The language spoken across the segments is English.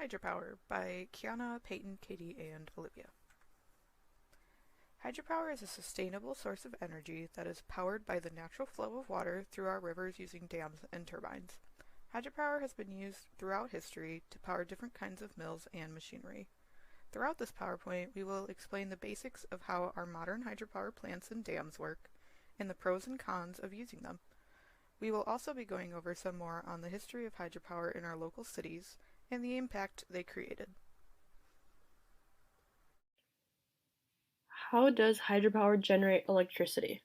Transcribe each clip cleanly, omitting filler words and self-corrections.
Hydropower by Kiana, Peyton, Katie, and Olivia. Hydropower is a sustainable source of energy that is powered by the natural flow of water through our rivers using dams and turbines. Hydropower has been used throughout history to power different kinds of mills and machinery. Throughout this PowerPoint, we will explain the basics of how our modern hydropower plants and dams work, and the pros and cons of using them. We will also be going over some more on the history of hydropower in our local cities and the impact they created. How does hydropower generate electricity?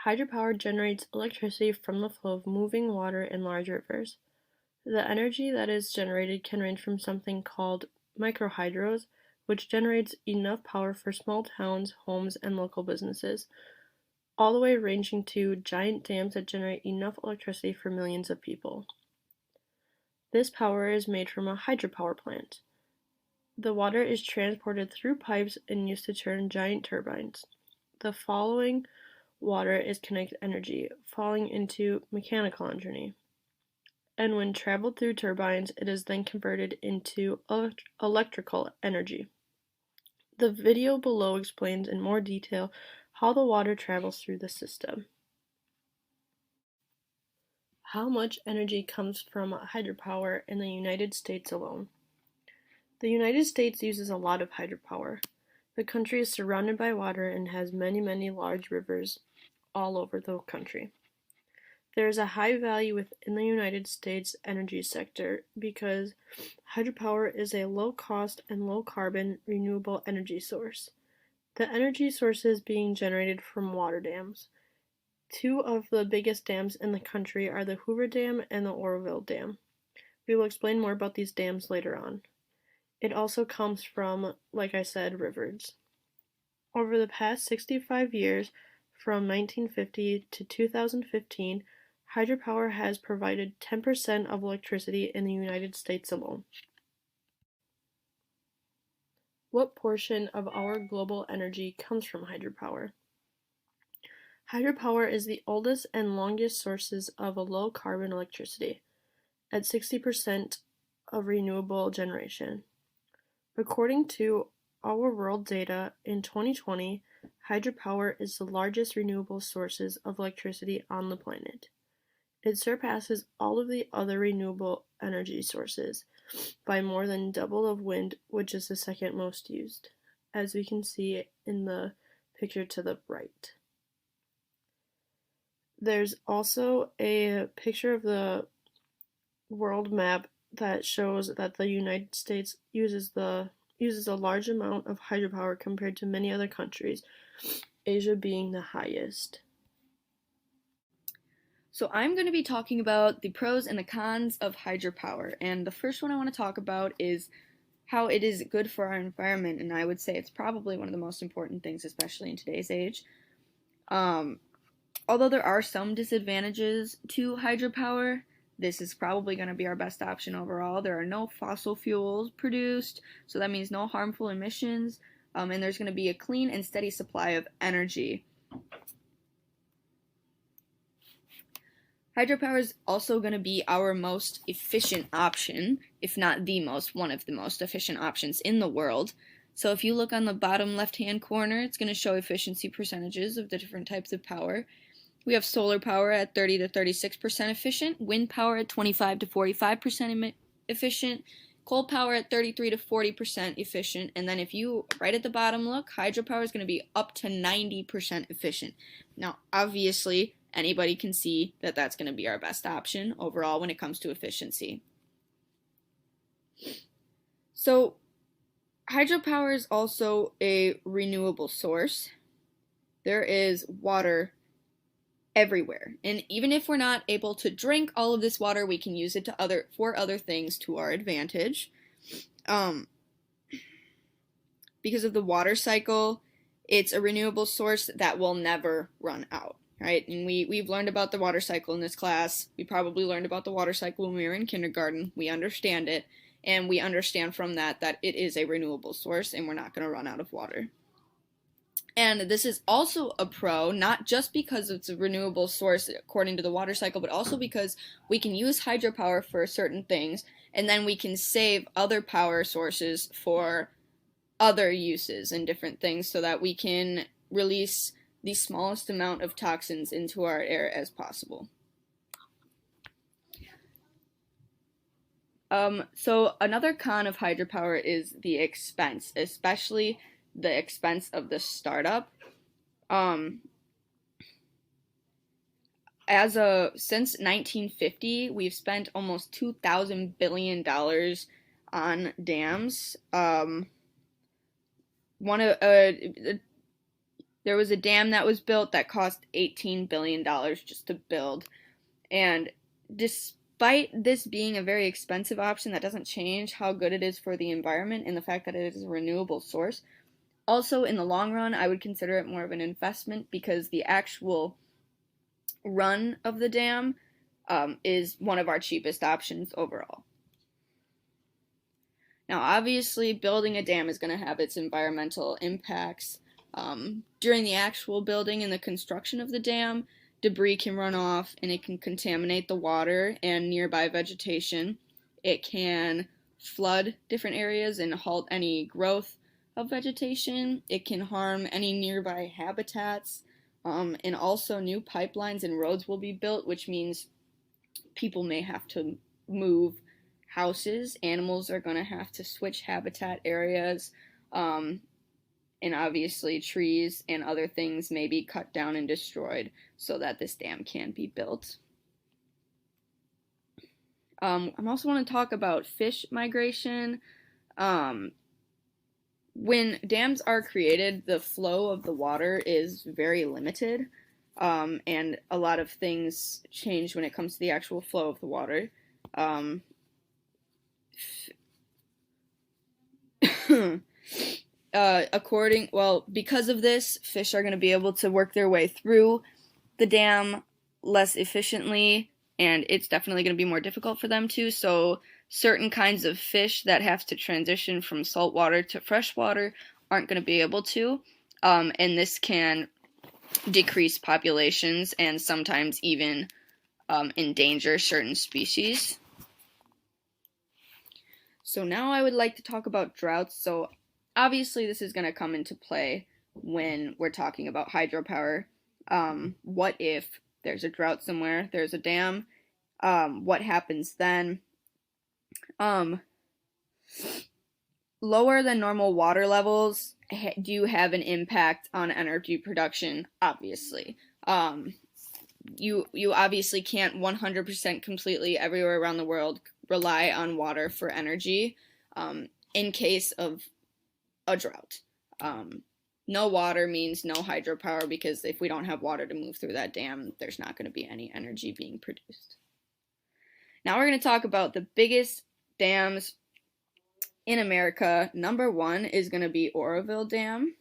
Hydropower generates electricity from the flow of moving water in large rivers. The energy that is generated can range from something called microhydros, which generates enough power for small towns, homes, and local businesses, all the way ranging to giant dams that generate enough electricity for millions of people. This power is made from a hydropower plant. The water is transported through pipes and used to turn giant turbines. The following water is kinetic energy, falling into mechanical energy. And when traveled through turbines, it is then converted into electrical energy. The video below explains in more detail how the water travels through the system. How much energy comes from hydropower in the United States alone? The United States uses a lot of hydropower. The country is surrounded by water and has many large rivers all over the country. There is a high value within the United States energy sector because hydropower is a low-cost and low-carbon renewable energy source. The energy sources being generated from water dams. Two of the biggest dams in the country are the Hoover Dam and the Oroville Dam. We will explain more about these dams later on. It also comes from, like I said, rivers. Over the past 65 years, from 1950 to 2015, hydropower has provided 10% of electricity in the United States alone. What portion of our global energy comes from hydropower? Hydropower is the oldest and longest sources of a low-carbon electricity, at 60% of renewable generation. According to Our World data, in 2020, hydropower is the largest renewable sources of electricity on the planet. It surpasses all of the other renewable energy sources by more than double of wind, which is the second most used, as we can see in the picture to the right. There's also a picture of the world map that shows that the United States uses a large amount of hydropower compared to many other countries, Asia being the highest. So I'm going to be talking about the pros and the cons of hydropower, and the first one I want to talk about is how it is good for our environment, and I would say it's probably one of the most important things, especially in today's age. Although there are some disadvantages to hydropower, this is probably going to be our best option overall. There are no fossil fuels produced, so that means no harmful emissions, and there's going to be a clean and steady supply of energy. Hydropower is also going to be our most efficient option, if not the most, one of the most efficient options in the world. So if you look on the bottom left-hand corner, it's going to show efficiency percentages of the different types of power. We have solar power at 30 to 36% efficient, wind power at 25 to 45% efficient, coal power at 33 to 40% efficient, and then if you, right at the bottom look, hydropower is going to be up to 90% efficient. Now, obviously, anybody can see that that's going to be our best option overall when it comes to efficiency. So, hydropower is also a renewable source. There is water everywhere, and even if we're not able to drink all of this water, we can use it for other things to our advantage. Because of the water cycle, it's a renewable source that will never run out, right? And we've learned about the water cycle in this class. We probably learned about the water cycle when we were in kindergarten. We understand it, and we understand from that it is a renewable source and we're not going to run out of water. And this is also a pro, not just because it's a renewable source according to the water cycle, but also because we can use hydropower for certain things, and then we can save other power sources for other uses and different things so that we can release the smallest amount of toxins into our air as possible. So another con of hydropower is the expense, especially the expense of the startup. Since 1950, we've spent almost $2,000 billion on dams. There was a dam that was built that cost $18 billion just to build, and despite this being a very expensive option, that doesn't change how good it is for the environment and the fact that it is a renewable source. Also, in the long run, I would consider it more of an investment because the actual run of the dam is one of our cheapest options overall. Now, obviously, building a dam is going to have its environmental impacts. During the actual building and the construction of the dam, debris can run off and it can contaminate the water and nearby vegetation. It can flood different areas and halt any growth of vegetation. It can harm any nearby habitats. And also new pipelines and roads will be built, which means people may have to move houses. Animals are going to have to switch habitat areas. And obviously trees and other things may be cut down and destroyed so that this dam can be built. I also want to talk about fish migration. When dams are created, the flow of the water is very limited, and a lot of things change when it comes to the actual flow of the water. Because of this, fish are going to be able to work their way through the dam less efficiently, and it's definitely going to be more difficult for them to. So certain kinds of fish that have to transition from saltwater to freshwater aren't going to be able to, and this can decrease populations and sometimes even endanger certain species. So now I would like to talk about droughts. So obviously this is going to come into play when we're talking about hydropower. What if there's a drought somewhere, there's a dam, what happens then? Lower than normal water levels do have an impact on energy production, obviously. You obviously can't 100% completely everywhere around the world rely on water for energy in case of a drought. No water means no hydropower, because if we don't have water to move through that dam, there's not going to be any energy being produced. Now we're going to talk about the biggest dams in America. Number one is going to be Oroville Dam.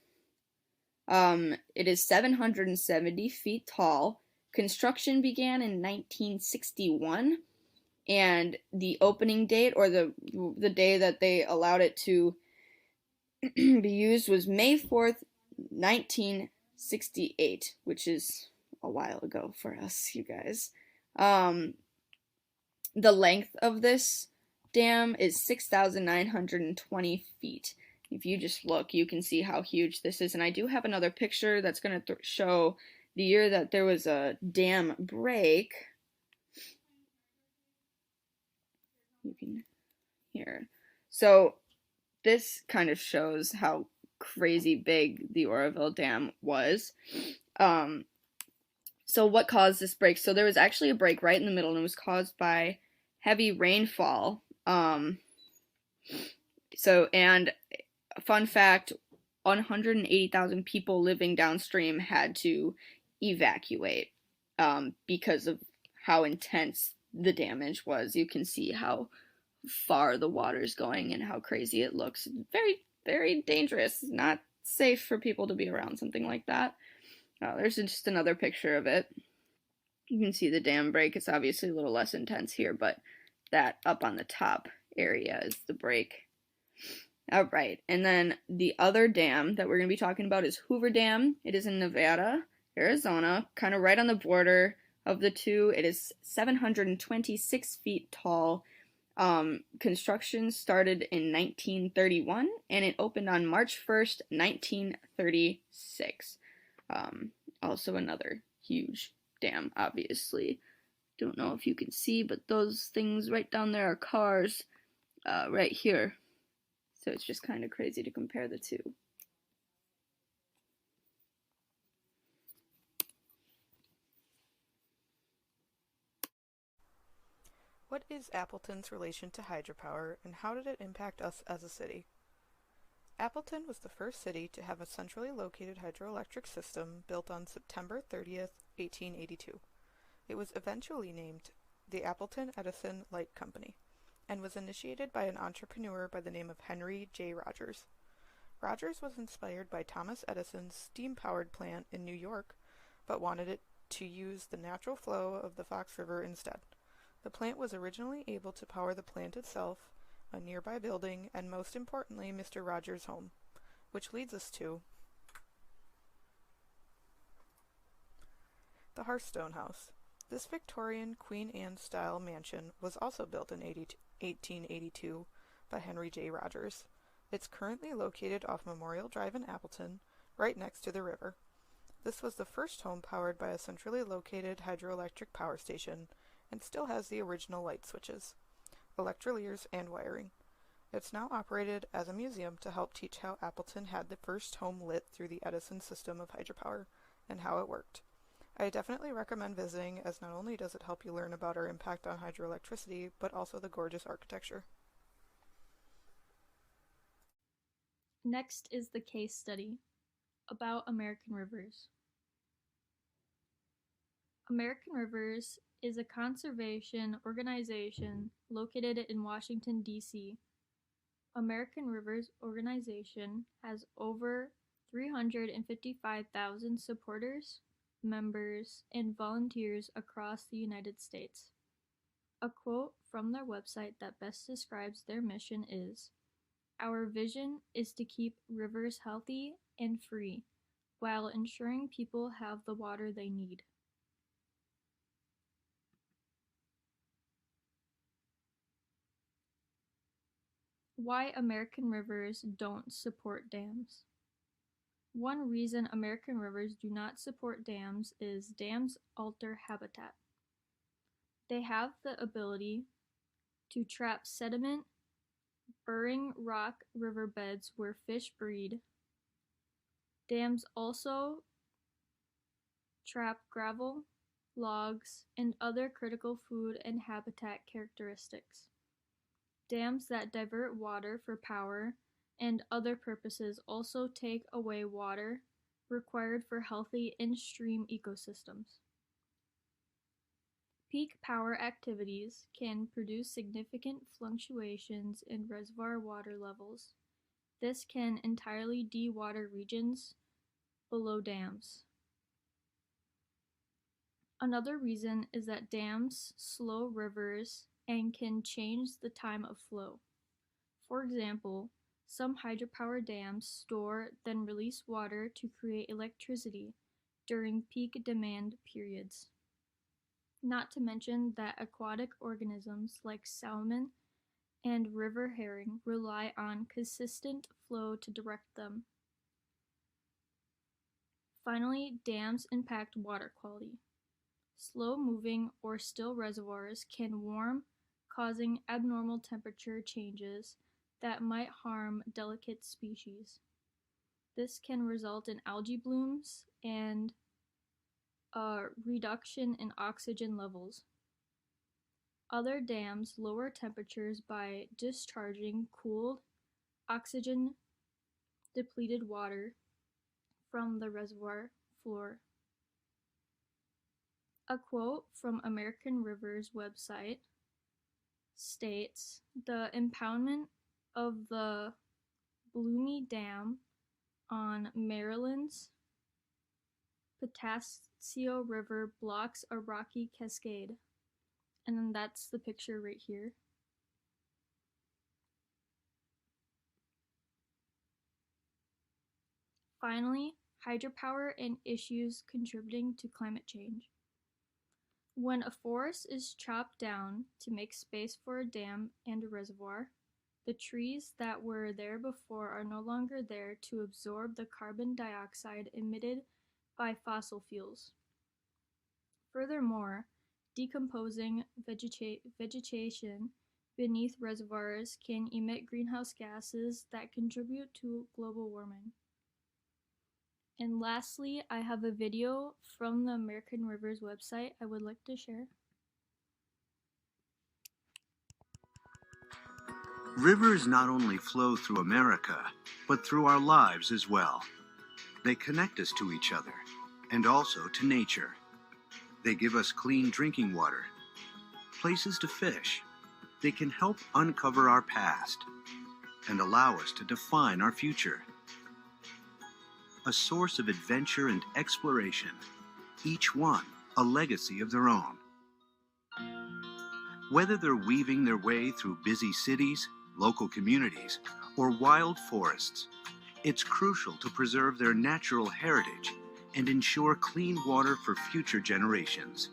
It is 770 feet tall. Construction began in 1961, and the opening date, or the day that they allowed it to be used, was May 4th, 1968, which is a while ago for us, you guys. The length of this dam is 6,920 feet. If you just look, you can see how huge this is. And I do have another picture that's going to show the year that there was a dam break. You can hear. So this kind of shows how crazy big the Oroville Dam was. So what caused this break? So there was actually a break right in the middle, and it was caused by heavy rainfall. And fun fact, 180,000 people living downstream had to evacuate because of how intense the damage was. You can see how far the water's going and how crazy it looks. Very, very dangerous. Not safe for people to be around something like that. There's just another picture of it. You can see the dam break. It's obviously a little less intense here, but that up on the top area is the break. All right. And then the other dam that we're going to be talking about is Hoover Dam. It is in Nevada, Arizona, kind of right on the border of the two. It is 726 feet tall. Construction started in 1931 and it opened on March 1st, 1936. Also another huge dam, obviously. Don't know if you can see, but those things right down there are cars right here. So it's just kind of crazy to compare the two. What is Appleton's relation to hydropower, and how did it impact us as a city? Appleton was the first city to have a centrally located hydroelectric system built on September 30th, 1882. It was eventually named the Appleton Edison Light Company and was initiated by an entrepreneur by the name of Henry J. Rogers. Rogers was inspired by Thomas Edison's steam-powered plant in New York, but wanted it to use the natural flow of the Fox River instead. The plant was originally able to power the plant itself, a nearby building, and most importantly, Mr. Rogers' home, which leads us to the Hearthstone House. This Victorian Queen Anne-style mansion was also built in 1882 by Henry J. Rogers. It's currently located off Memorial Drive in Appleton, right next to the river. This was the first home powered by a centrally located hydroelectric power station, and still has the original light switches, electroliers, and wiring. It's now operated as a museum to help teach how Appleton had the first home lit through the Edison system of hydropower, and how it worked. I definitely recommend visiting, as not only does it help you learn about our impact on hydroelectricity, but also the gorgeous architecture. Next is the case study about American Rivers. American Rivers is a conservation organization located in Washington, D.C. American Rivers organization has over 355,000 supporters, members, and volunteers across the United States. A quote from their website that best describes their mission is, "Our vision is to keep rivers healthy and free, while ensuring people have the water they need." Why American rivers don't support dams. One reason American rivers do not support dams is dams alter habitat. They have the ability to trap sediment, burying rock riverbeds where fish breed. Dams also trap gravel, logs, and other critical food and habitat characteristics. Dams that divert water for power and other purposes also take away water required for healthy in-stream ecosystems. Peak power activities can produce significant fluctuations in reservoir water levels. This can entirely de-water regions below dams. Another reason is that dams slow rivers and can change the time of flow. For example, some hydropower dams store then release water to create electricity during peak demand periods. Not to mention that aquatic organisms like salmon and river herring rely on consistent flow to direct them. Finally, dams impact water quality. Slow-moving or still reservoirs can warm, causing abnormal temperature changes that might harm delicate species. This can result in algae blooms and a reduction in oxygen levels. Other dams lower temperatures by discharging cooled, oxygen-depleted water from the reservoir floor. A quote from American Rivers website states, "The impoundment of the Bloomy Dam on Maryland's Potasio River blocks a rocky cascade." And then that's the picture right here. Finally, hydropower and issues contributing to climate change. When a forest is chopped down to make space for a dam and a reservoir, the trees that were there before are no longer there to absorb the carbon dioxide emitted by fossil fuels. Furthermore, decomposing vegetation beneath reservoirs can emit greenhouse gases that contribute to global warming. And lastly, I have a video from the American Rivers website I would like to share. Rivers not only flow through America, but through our lives as well. They connect us to each other, and also to nature. They give us clean drinking water, places to fish. They can help uncover our past, and allow us to define our future. A source of adventure and exploration, each one a legacy of their own. Whether they're weaving their way through busy cities, local communities, or wild forests, it's crucial to preserve their natural heritage and ensure clean water for future generations.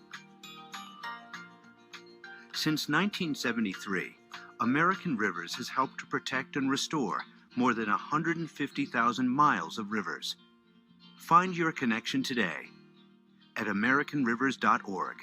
Since 1973, American Rivers has helped to protect and restore more than 150,000 miles of rivers. Find your connection today at AmericanRivers.org.